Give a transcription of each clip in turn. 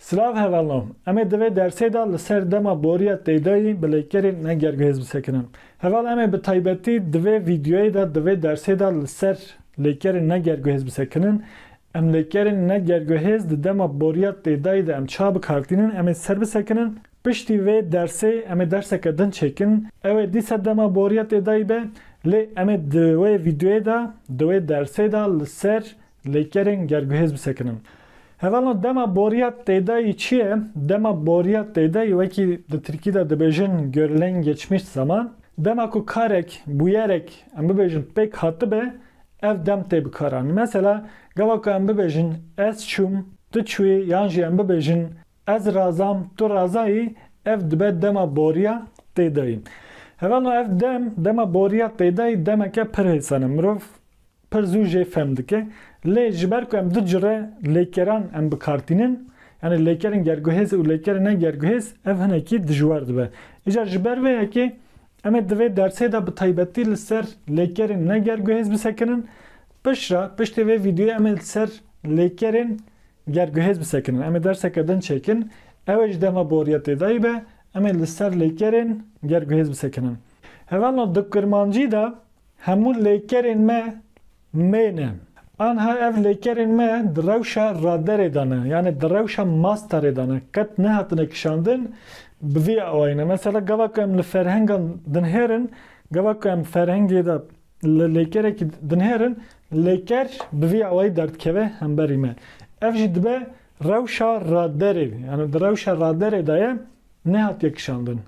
Slav hevalno. Eme dve derse da li ser dema boriya teydayî bi lêkerên negerguhêz bisekinin. Heval eme bi taybetî divê vîdyoyê da divê dersê da li ser lêkerên negerguhêz bisekinin. Em lêkerên negerguhêz di dema boriya teydayî de em ça bikartînin, em ê ser bisekinin. Piştî vê dersê em ê derseke din çêkin. Ew ê dîsa dema boriya teydayî be. Lê em ê di wê vîdyoyê da, di wê dersê da li ser lêkerên gerguhêz bisekinin. Hevalno dema boriya teydayî çi ye? Dema boriya teydayî wekî di Tirkî de dibêjin görülên geçmiş zaman. Dema ku karek, bûyerek em bibêjin pêk hatibe, ev dem tê bikaran. Mesela gava ku em bibêjin ez çûm, tu çûyî yan jî em bibêjin ez razam, tu razayî, ev dibe dema boriya teydayî. Hevalno ev dema boriya teydayî demeke pir hêsan e. Mirov pir zû jê fehm dike. Lê ji ber ku em du cire lêkeran em bikartînin, yani lêkerên gerguhêz û lêkerên negerguhêz, ev hinekî dijwar dibe. Îja ji ber vê yekê em ê divê dersê da bi taybetî li ser lêkerên negerguhêz bisekinin. Piştî vê vîdyoyê em ê li ser lêkerên gerguhêz bisekinin. Em ê derseke din çêkin. Ew ê ji dema boriya teydayî be, em ê li ser lêkerên gerguhêz bisekinin. Hevalno di Kurmancî da hemû lêkerên me mêne. Anha ev lêkerên me di rewşa raderê de ne, yani di rewşa masterê de ne. Qet nehatine kişandin bi vî awayîne. Mesela gava ku em li ferhengan dinhêrin, gava ku em ferhengê de li lêkerekî dinhêrin, lêker bi vî awayî derdikeve hemberî me. Ev jî dibe rewşa raderê, yani di rewşa raderê de ye nehatiye kişandin.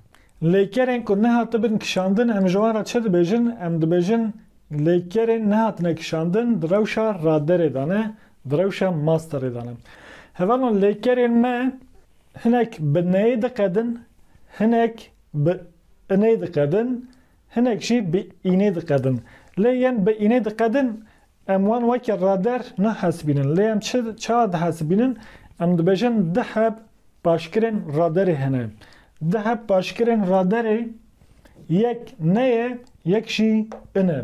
Lêkerên ku nehatibin kişandin em ji wan re çi dibêjin? Em dibêjin lêkerên nehatine kişandin di rewşa raderê de ne, di rewşa masterê de ne. Hevalno lêkerên me hinek bi neyê diqedin, hinek bi inê diqedin, hinek jî bi înê diqedin. Lê yên bi înê diqedin, em wan weke rader nehesibînin. Lê em ça dihesibînin? Em dibêjin diheb başkirên raderê hene. Diheb başkirên raderê yek neye, yek jî ine.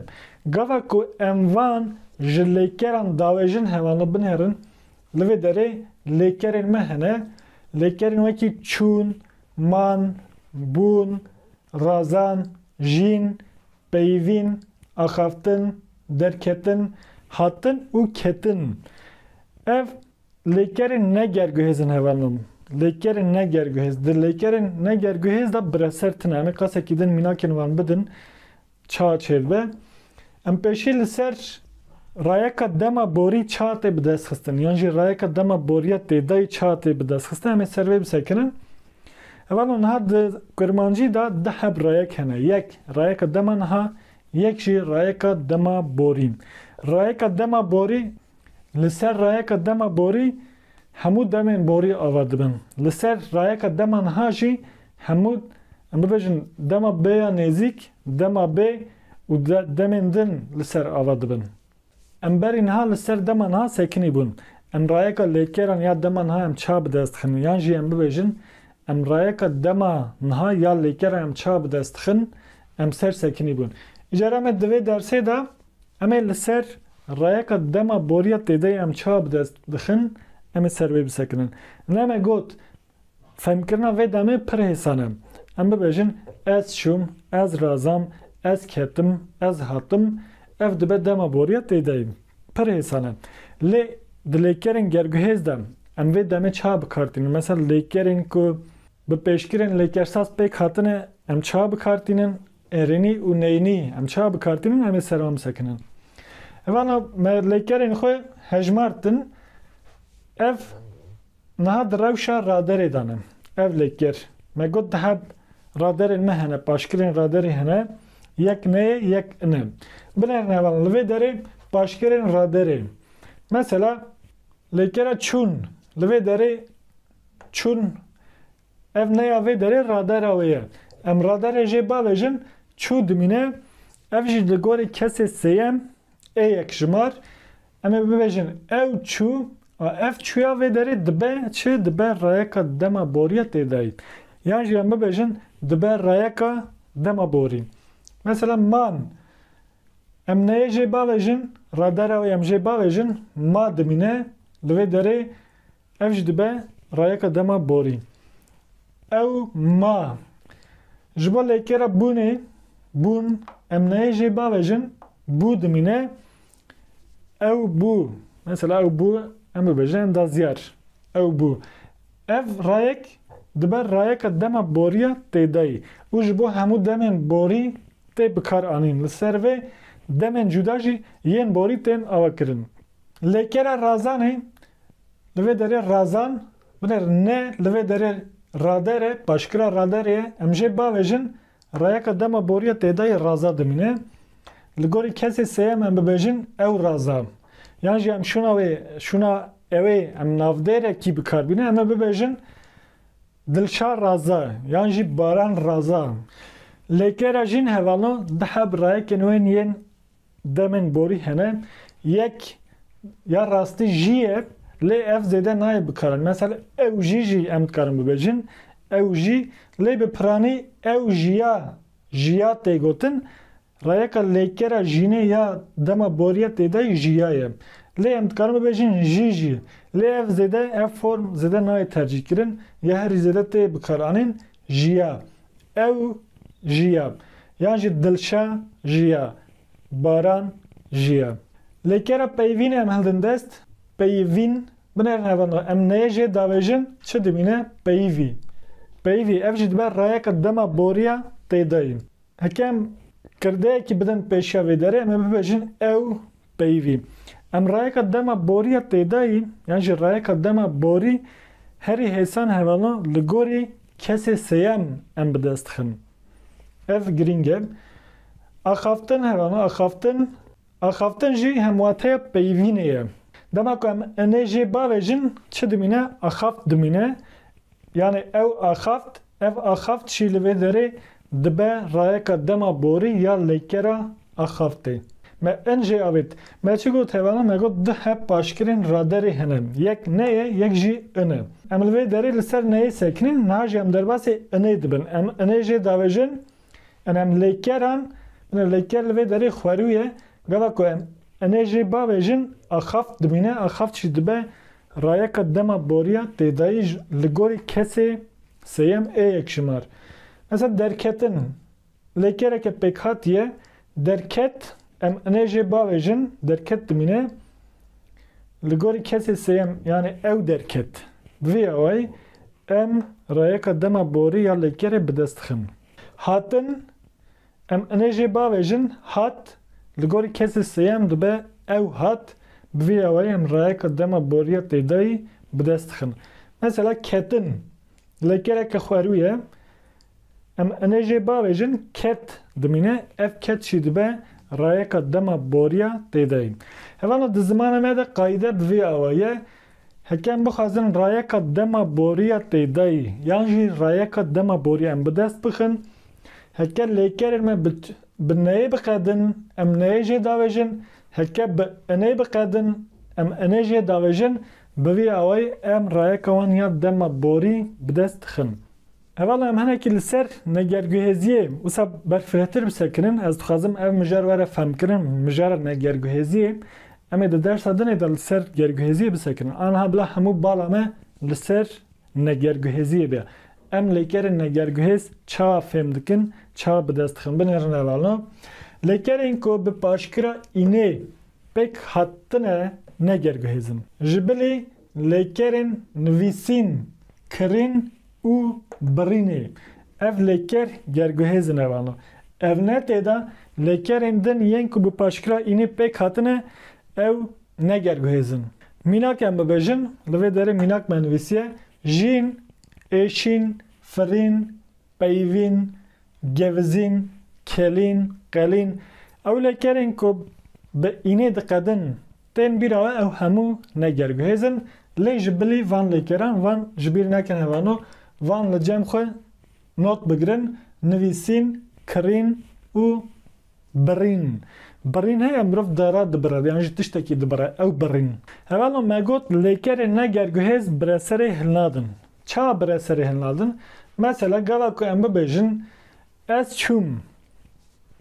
Gava ku em van ji lêkeran dawêjin hevalno binêrin, li vê derê lêkerên me hene. Lêkerên wekî çûn, man, bûn, razan, jîn, peyvîn, axaftin, derketin, hatin û ketin. Ev lêkerên negerguhêzin hevalno. Lêkerên negerguhêz. Di lêkerên negerguhêz da biresertin. Em ê qasekî din mînakên wan bidin ça çêdibe. Em pêşî li ser rayeka dema borî ça tê bidestxistin. Yan jî rayeka dema boriya teydayî ça tê bidestxistin. Em ê ser vê bisekinin. Hevalno niha di Kurmancî da diheb rayek hene. Yek rayeka dema niha, yek jî rayeka dema borî. Rayeka dema borî li ser rayeka dema borî hemû demên borî ava dibin. Li ser rayeka dema niha jî hemû em bibêjin dema bê ya nêzik, dema bê û demên din li ser ava dibin. Em berî niha li ser dema niha sekinî bûn. Em rayeka lêkeran ya dema niha em ça bidestixin. Yan jî em bibêjin em rayeka dema niha ya lêkeran em ça bidestixin, em ser sekinî bûn. Îcar em ê divê dersê da em ê li ser rayeka dema boriya teydayî em ça bidestixin, em ê ser vê bisekinin. Ne me got femkirina vê demê pir hêsan e. Em bibêjin ez çûm, ez razam, ez ketim, ez hatim, ev dibe dema boriya teydayî. Pir hêsan e. Lê di lêkerên gerguhêz de em vê demê ça bikartînin. Mesela lêkerên ku bi pêşkirên lêkersaz pêk hatine em ça bikartînin, êrînî û neynî em ça bikartînin, em ê ser wan bisekinin. Hevalno me lêkerên xwe hejmartin. Ev niha di rewşa raderê de ne. Ev lêker. Me got diheb raderên me hene, başkirên raderê hene. Yek neyê, yek ine. Binêrin hevalno li vê derê başkirên raderê. Mesela lêkera çûn. Li vê derê çûn. Ev neya vê derê radera wê ye. Em raderê jê bavêjin çû dimîne. Ev jî li gorî kesê sêyem ê yekjimar. Em ê bibêjin ew çû. Ev çûya vê derê dibe çi? Dibe rayeka dema boriya teydayî. Yan jî em bibêjin dibe rayeka dema borî. Mesela man. Em neyê jê bavêjin, radera wê em jê bavêjin ma dimîne. Li vê derê ev jî dibe rayeka dema borî. Ew ma. Ji bo lêkera bûnê, bûn, em neyê jê bavêjin, bû dimîne, ew bû. Mesela ew bû, em bibêjin em da ziyar. Ew bû. Ev rayek dibe rayeka dema boriya têdayî. û ji bo hemû demên borî tê bikar anîn. Li ser vê demên cuda jî yên borî tên avakirin. Lêkera razanê li vê derê razan binêr ne li vê derê radere, başkira raderê em jê bavêjin rayeka dema boriya têdayî raza dimîne. Li gorî kesê sêyem em bibêjin ew raza. Yan jî em şuna evê em navdêrekî bikarbîne em ê bibêjin dilşa raza yan jî baran raza. Lêkera jîn hevalo dihe bi rayekên wên yên demên borî hene. Yek ya rastî jî ye lê ev zêde nayê bikarin. Mesela ew jî em dikarin bibêjin. Ew jî lê bi piranî ew jiya tê gotin. Rayeka lêkera jînê ya dema boriya têdayî jiya ye. Lê em dikarin bibêjin jî. Lê ev zêde ev form zêde nayê tercîh kirin. Ya herî zêde tê bikar anîn jiya. Ew jiya. Yan jî dilşa jiya. Baran jiya. Lêkera peyvînê em hildin dest. Peyvîn binêrin hevano. Em neyê jê davêjin çi dimîne? Peyvî. Peyvî ev jî dibe rayeka dema boriya têdayî. Heke em kirdeyekî bidin pêşiya vê derê em ê bibêjin ew peyvî. Em rayeka dema boriya têdayî yan jî rayeka dema borî herî hêsan hevalo li gorî kesê sêyem em bi dest dixin. Ev girîng e. Axaftin hevalo. Axaftin jî hemwateya peyvînê ye. Dema ku em enê jê bavêjin çi dimîne? Axaft dimîne. Yani ew axaft, ev axaft jî li vê derê dibe rayeka dema borî ya lêkera axaftê. Me en jê avêt. Me çi got hevalo? Me got di hep paşkirên raderê hene. Yek ne ye, yek jî in e. Em li vê derê li ser neyê sekinin, niha jî em derbasê inê dibin. Em inê jê davêjin, em lêkeran, lêker li vê derê xwerû ye. Gava ku em enê jê bavêjin, axaft dimîne, axaft jî dibe rayeka dema boriya têdayî li gorî kesê sêyem ê yekşimar. Mesela derketin. Lêkereke pêk hatiye. Derket em enê jê bavêjin, derket dimîne. Li gorî kesê sêyem yani ew derket. Vê awayî em rayeka dema borî ya lêkerê bi dest dixin. Hatin em enê jê bavêjin hat li gorî kesê sêyem dibe ew hat. Vê awayî em rayeka dema boriya têdayî bi dest dixin. Mesela ketin. Lêkereke xwerû ye. Em enê jê bavêjin ket dimîne. Ev ket jî dibe rayeka dema boriya têdayî. Hevalo di zimana me de qayîde bi vê awayî heke em bixwazin rayeka dema boriya têdayî yan jî rayeka dema boriya em bi dest bixin. Heke lêkerên me bi neyê biqedin, em neyê jê davêjin. Heke bi inê biqedin, em inê jê davêjin. Bi vê awayî em rayeka wan ya dema borî bi dest dixin. Hevalo em hinekî li ser negerguhêziyê wisa berfirehtir bisekinin. Ez dixwazim ev mijar were femkirin mijara negerguhêziyê. Em ê di dersa dinê de li ser gerguhêziyê bisekinin. Aniha bila hemû bala me li ser negerguhêziyê be. Em lêkerên negerguhêz çawa fêm dikin, çawa bi dest dixin. Binêrin hevalo. Lêkerên ku bi paşkira înê pêk hatine negerguhêzin. Ji bilî lêkerên nivîsîn, kirin û birînê. Ev lêker gerguhêzin hevalo. Ev ne têda lêkerên din yên ku bi paşkira înê pêk hatine ew negerguhêzin. Mînak em bibêjin, li vê derê mînak me nivîsiye. Jîn, êşîn, firîn, peyvîn, gevizîn, kelîn, qelîn. Ew lêkerên ku bi înê diqedin tên bîra we ew hemû negerguhêzin. Lê ji bilî van lêkeran van ji bîr nekin hevano. Van li cem xwe not bigirin. Nivîsîn, kirîn û birîn. Birîn heye mirov dara dibire yan jî tiştekî dibire ew birîn. Hevalo me got lêkerên negerguhêz bireserê hilnadin. Çawa bireserê hilnadin? Mesela gava ku em bibêjin ez çûm.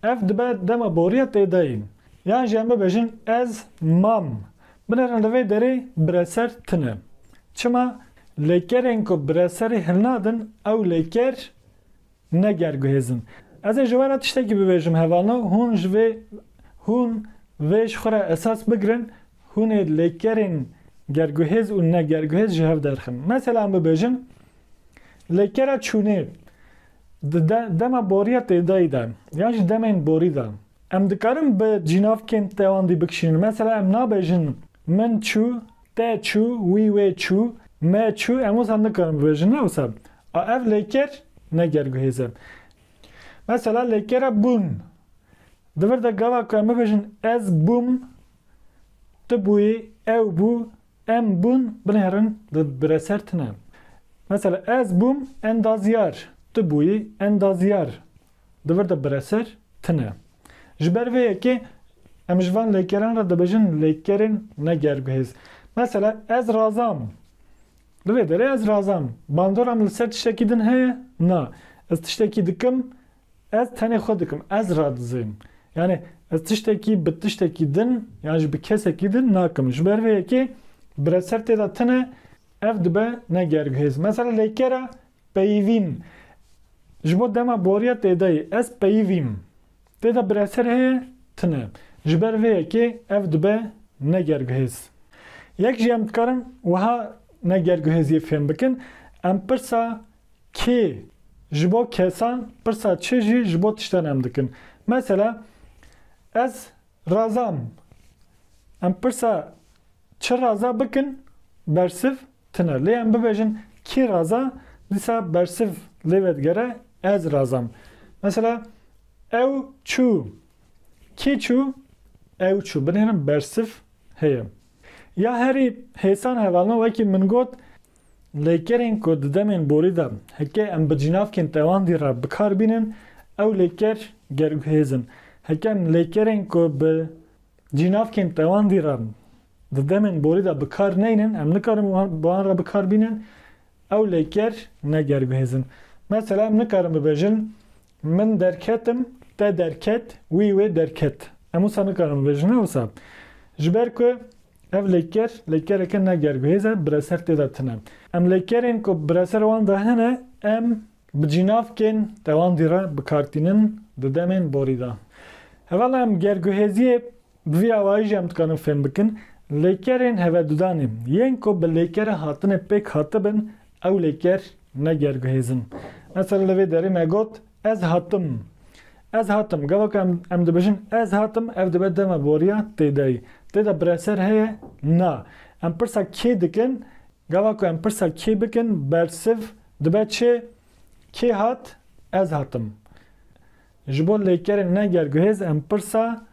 Ev dibe dema boriya têdayî. Yan jî em bibêjin ez mam. Binêrin li vê derê bireser tune. Çima? لیکرین کو برسری هلنادن او لیکر نگرگوهزن از جوانه تشتکی ببیجم هوانا هون ویش خوره اساس بگرن هون لیکرین گرگوهز و نگرگوهز جهو درخن مثلا ببیجم لیکره چونه دما بوریت ایدایی دم یعنی دمین بوری دم ام دکارم به جناف کن توان دی بکشین مثلا ام نابیجن من چو ته چو وی چو ما چو اموز هم نکارم ببیجن نه وسب اف لیکر نگرگوهزم مثلا لیکره بون دور دا گاوا که ام ببیجن از بوم تبوی او بو ام بون بنهرن برسر تنم مثلا از بوم اندازیار تبوی اندازیار دور دا برسر تنه جبر ویه که ام جوان لیکران را دبیجن لیکرین نگرگوهز مثلا از رازام دوی داره از رازام باندورم لسر تشتکی دن هیا نه از تشتکی دکم از تنه خود دکم از رادزیم yani از تشتکی به تشتکی دن yani به کسکی دن ناکم جبر ویه که برسر تیدا تنه اف دبه نگرگوهز مثلا لیکره پیوین جبو دما بوریت تیدایی از پیویم تیدا برسر هیا تنه جبر ویه که اف دبه نگرگوهز یک جیم دکارن وها نگرگوهزی فهم بکن ام پرسا کی جبو کسان پرسا چه جی جبو تشتن ام دکن مثلا از رازام ام پرسا چه رازا بکن برسف تنه لی ام ببیجن کی رازا دیسا برسف لیوت گره از رازام مثلا او چو کی چو او چو بنهرم برسف هیم یا هری حسان حوالنا وکی من گوت لیکرین کو ددمین بوری دا هکه ام بجناف کن توان دی را بکار بینن او لیکر گرگوهزن هکه ام لیکرین کو بجناف کن توان دی را ددمین بوری دا بکار نینن ام نکارم بوان را بکار بینن او لیکر نگرگوهزن مثلا ام نکارم ببیجن من درکتم تا درکت وی درکت اموسا نکارم ببیجن اوسا جبر که ev leker ekin negerguhêze bireser têda tune. Em lekerên ku bireser wan de hene em bi cînavkên tewan dî re bikartînin di demên borî de. Hevala em gerguhêziyê bi vî awayî jî em dikarin fêm bikin lekerên hevedudanê yên ku bi lekere hatine pêk hatibin ew leker negerguhêzin. Mesela li vê derê me got ez hatim. Ez hatim. Gavak em dibêjin ez hatim ev dibe dema boriya têdayî. Têda bireser heye? Na. Em pirsa kê dikin? Gava ku em pirsa kê bikin bersiv dibe çi? Kê hat? Ez hatim. Ji bo lêkerên negerguhêz em pirsa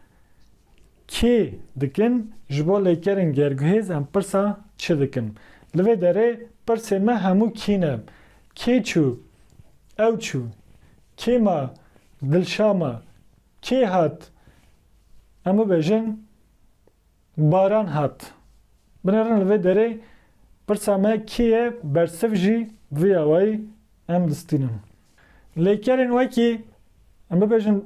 kê dikin? Ji bo lêkerên gerguhêz em pirsa çi dikin? Li vê derê pirsên me hemû kî ne. Kê çû? Ew çû? Kê ma? Dilşa ma? Kê hat? Em bibêjin baran hat. Binêrin li vê derê pirsa me kê ye bersiv jî vê awayî em distînin. Lêkerên wekî em bibêjin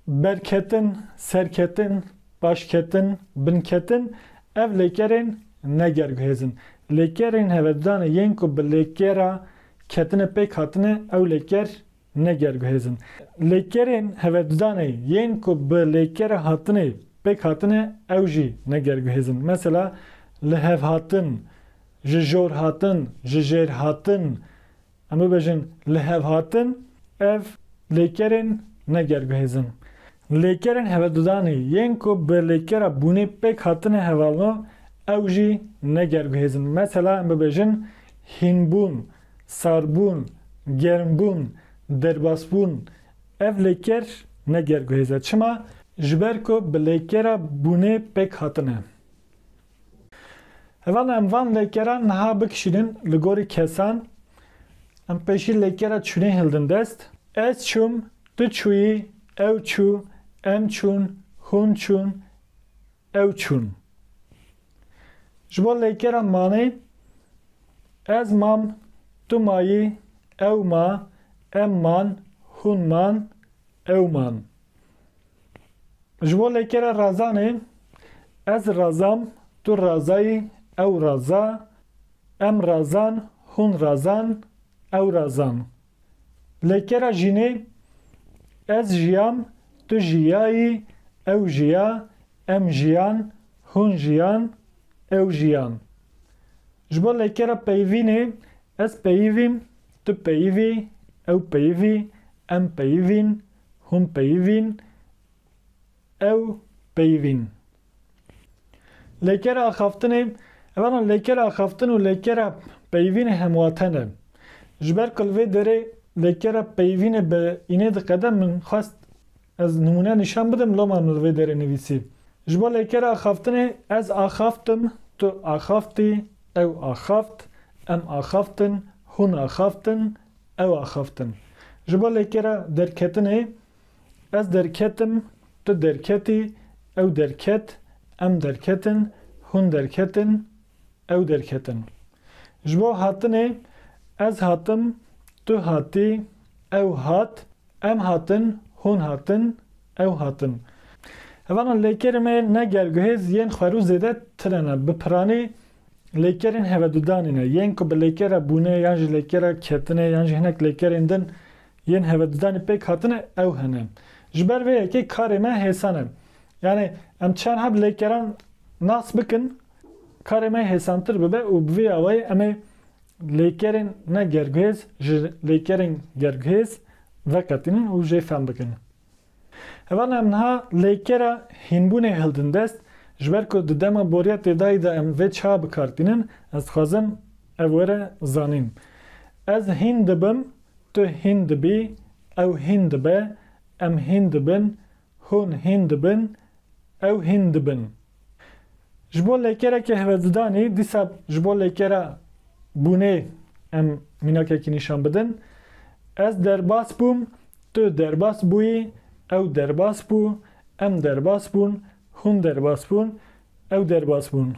berketin, serketin, başketin, binketin ev lêkerên negerguhêzin. Lêkerên hevedanê yên ku bi lêkera ketine pêk hatine ew lêker negerguhêzin. Lêkerên hevedanê yên ku bi lêkera hatine pêk hatine ew jî negerguhêzin. Mesela li hev hatin, ji jor hatin, ji jêr hatin. Em bibêjin li hev hatin ev lêkerên negerguhêzin. Lêkerên hevedanê yên ku bi lêkera bûnê pêk hatine hevalno ew jî negerguhêzin. Mesela em bibêjin hînbûn, sarbûn, germbûn, derbasbûn ev lêker negerguhêze. Çima? Ji ber ku bi lêkera bûnê pêk hatine. Hevala em van lêkeran niha bikişînin li gorî kesan em pêşî lêkera çûnê hildin dest. Ez çûm, tu çûyî, ew çû, em çûn, hûn çûn, ew çûn. Ji bo lêkera manê ez mam, tu mayî, ew ma, em man, hûn man, ew man. Ji bo lêkera razanê ez razam, tu razayî, ew raza, em razan, hûn razan, ew razan. Lêkera jînê ez jiyam, tu jiyayî, ew jiya, em jiyan, hûn jiyan, ew jiyan. Ji bo lêkera peyivînê ez peyivîm, tu peyivî, ew peyivî, em peyivîn, hûn peyivîn, ew peyivîn. Lêkera axaftinê evana lêkera axaftin û lêkera peyivînê hemwaten e. Ji ber ku li vê derê lêkera peyivînê bi înê diqede min xwest ez nimûne nîşan bidim loma min li vê derê nivîsî. Ji bo lêkera axaftinê ez axaftim, tu axaftî, ew axaft, em axaftin, hûn axaftin, ew axaftin. Ji bo lêkera derketinê ez derketim, tu derketî, ew derket, em derketin, hûn derketin, ew derketin. Ji bo hatinê ez hatim, tu hatî, ew hat, em hatin, hûn hatin, ew hatin. Hevana lêkerê me ne gerguhêz yên xwerû zêde tirene. Bi piranî lêkerên hevedudanî ne. Yên ku bi lêkera bûnê yan jî lêkera ketinê yan jî hinek lêkerên din yên hevedudanî pêk hatine ew hene. Ji ber vê yekê karê me hêsan e. Yani em çend heb lêkeran nas bikin karê me hêsantir bibe û bi vê awayî em ê lêkerên ne gerguhêz ji lêkerên gerguhêz veqetînin û jê fehm bikin. Hevana em niha lêkera hînbûnê hildin dest ji ber ku di dema boriya têdayî de em vê çawa bikartînin ez dixwazim ev were zanîn. Ez hîn dibim, tu hîn dibî, ew hîn dibe, em hîn dibin, hûn hîn dibin, ew hîn dibin. Ji bo lêkerekê hevezidanî dîsa ji bo lêkera bûnê em mînakekî nîşan bidin. Ez derbas bûm, tu derbas bûyî, ew derbas bû, em derbas bûn, hûn derbas bûn, ew derbas bûn.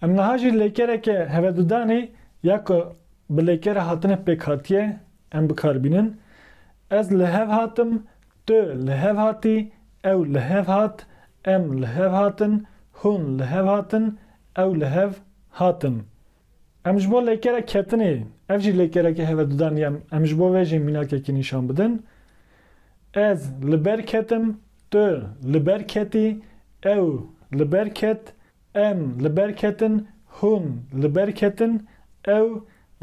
Em niha jî lêkerekê hevedudanê ya ku bi lêkera hatinê pêk hatiye em bikarbînin. Ez li hev hatim, tu li hev hatî, ew li hev hat, em li hev hatin, hûn li hev hatin, ew li hev hatin. Em ji bo lêkera ketinê ev jî lêkerekê hevedudanî em ji bo vê jî mînakekî nîşan bidin. Ez li ber ketim, tu li ber ketî, ew li ber ket, em li ber ketin, hûn li ber ketin, ew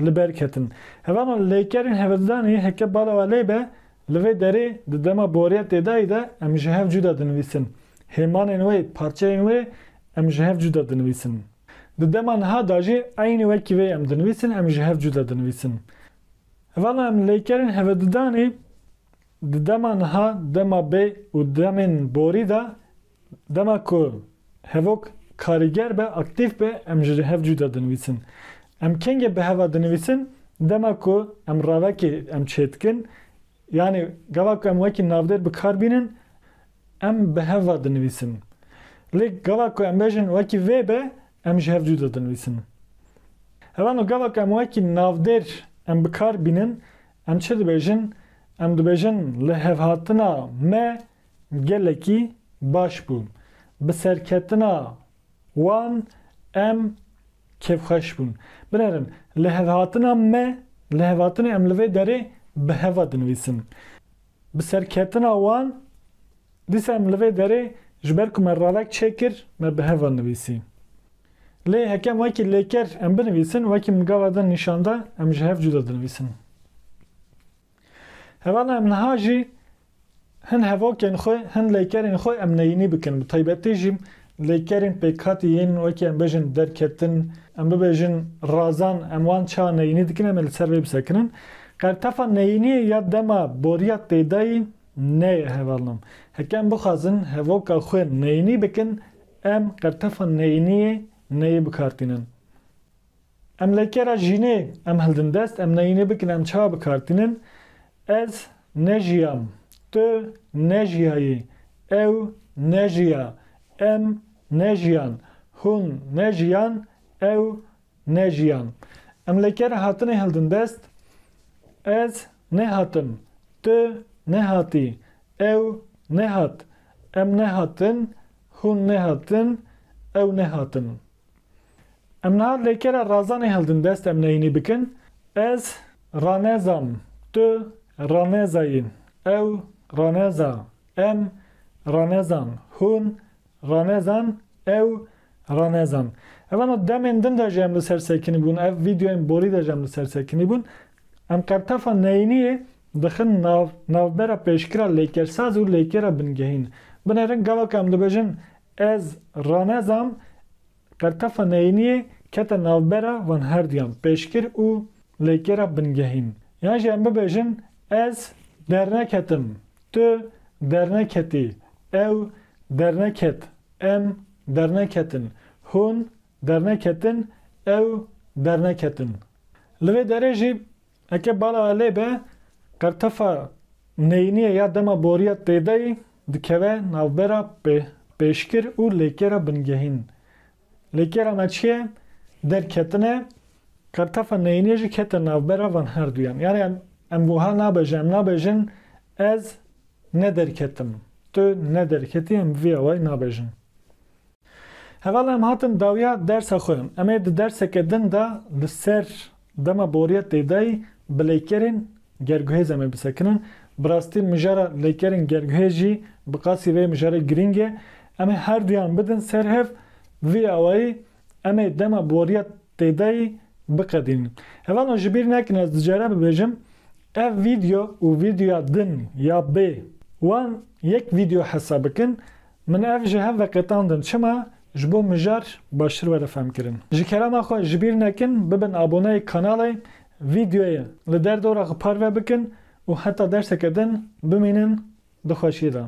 li ber ketin. Hevana lêkerên hevezidanî heke bala we lê be li vê derê di dema boriya têdayî de em ji hev cuda dinivîsin. Hêmanên wê, parçeyên wê em ji hev cuda dinivîsin. Di dema niha da jî aynî wekî vê em dinivîsin, em ji hev cuda dinivîsin. Hevana em lêkerên hevezidanî di dema niha, dema bê û demên borî de dema ku hevok karîger be, aktif be em ji hev cuda dinivîsin. Em kengê bi heva dinivîsin dema ku em ravekê em çêdikin yani gava ku em wekî navdêr bikarbînin em bi heva dinivîsin. Lê gava ku em bêjin wekî vê be em ji hev cuda dinivîsin. Hevano gava ku em wekî navdêr em bikarbînin em çi dibêjin? Em dibêjin li hevhatina me gelekî baş bû. Bi serketina wan em kevxweş bûn. Binêrin li hevhatina me, li hevhatinê em li vê derê bi heva dinivîsin. Bi serketina wan dîsa em li vê derê ji ber ku me ravek çêkir me bi heva nivîsî. Lê hekem wekî lêker em binivîsin wekî min gava din nîşanda em ji hev cuda dinivîsin. Hevana em niha jî hin hevokên xwe, hin lêkerên xwe em neyînî bikin. Bi taybetî jî lêkerên pêkhatî yên wekî em bêjin derketin, em bibêjin razan, em wan çawa neyînî dikin em ê li ser vê bisekinin. Qertefa neyîniyê ya dema boriya têdayî neye hevalnom. Hekem bixwazin hevoka xwe neyînî bikin, em qertefa neyîniyê neyê bikartînin. Em lêkera jînê em hildin dest, em neyînî bikin em çawa bikartînin. Ez nejiyam, tu nejiyayî, ew nejiya, em nejiyan, hûn nejiyan, ew nejiyan. Em lêkera hatinê hildin dest. Ez nehatim, tu nehatî, ew nehat, em nehatin, hûn nehatin, ew nehatin. Em niha lêkera razanê hildin dest em neyînî bikin. Ez ranezam. Tu ranezayîn. Ew raneza. Em ranezan. Hûn ranezan. Ew ranezan. Evan demên din de jî em li ser sekinî bûn. Ev vîdyoyên borî de jî em li ser sekinî bûn. Em qertefa neyîniyê dixin navbera pêşkira lêkersaz û lêkera bingehîn. Binêrin gavek em dibêjin ez ranezam, qertefa neyîniyê kete navbera van her duyan pêşkir û lêkera bingehîn. Yan jî em bibêjin ez derneketim. Tu derneketî. Ew derneket. Em derneketin. Hûn derneketin. Ew derneketin. Li vê derê jî eke bala lê be qertefa neyîniyê ya dema boriya têdayî dikeve navbera pêşkir û lêkera bingehîn. Lêkera me çi ye? Derketine. Qertefa neyîniyê jî kete navbera van her duyan. Yani em wiha nabêjin. Em nabêjin ez nederketim. Tu nederketî, em vî awayî nabêjin. Heval em hatin dawiya dersa xwe. Em ê di derseke din de li ser dema boriya têdayî bi lêkerên gerguhêz em ê bisekinin. Bi rastî mijara lêkerên gerguhêz jî bi qasî vê mijara girîng e. Em ê her duyan bidin ser hev, vî awayî em ê dema boriya têdayî biqedînin. Heval ji bîr nekin ez dicare bibêjim ev video û videoya din ya bê wan yek video hesa bikin, min ev ji hev veqetandin. Çima? Ji bo mijar baştir were femkirin. Ji kerema xwe ji bîr nekin bibin aboneyê kanalê, videoyê li derdora xwe parve bikin û heta derseke din bimînin di xweşiyê de.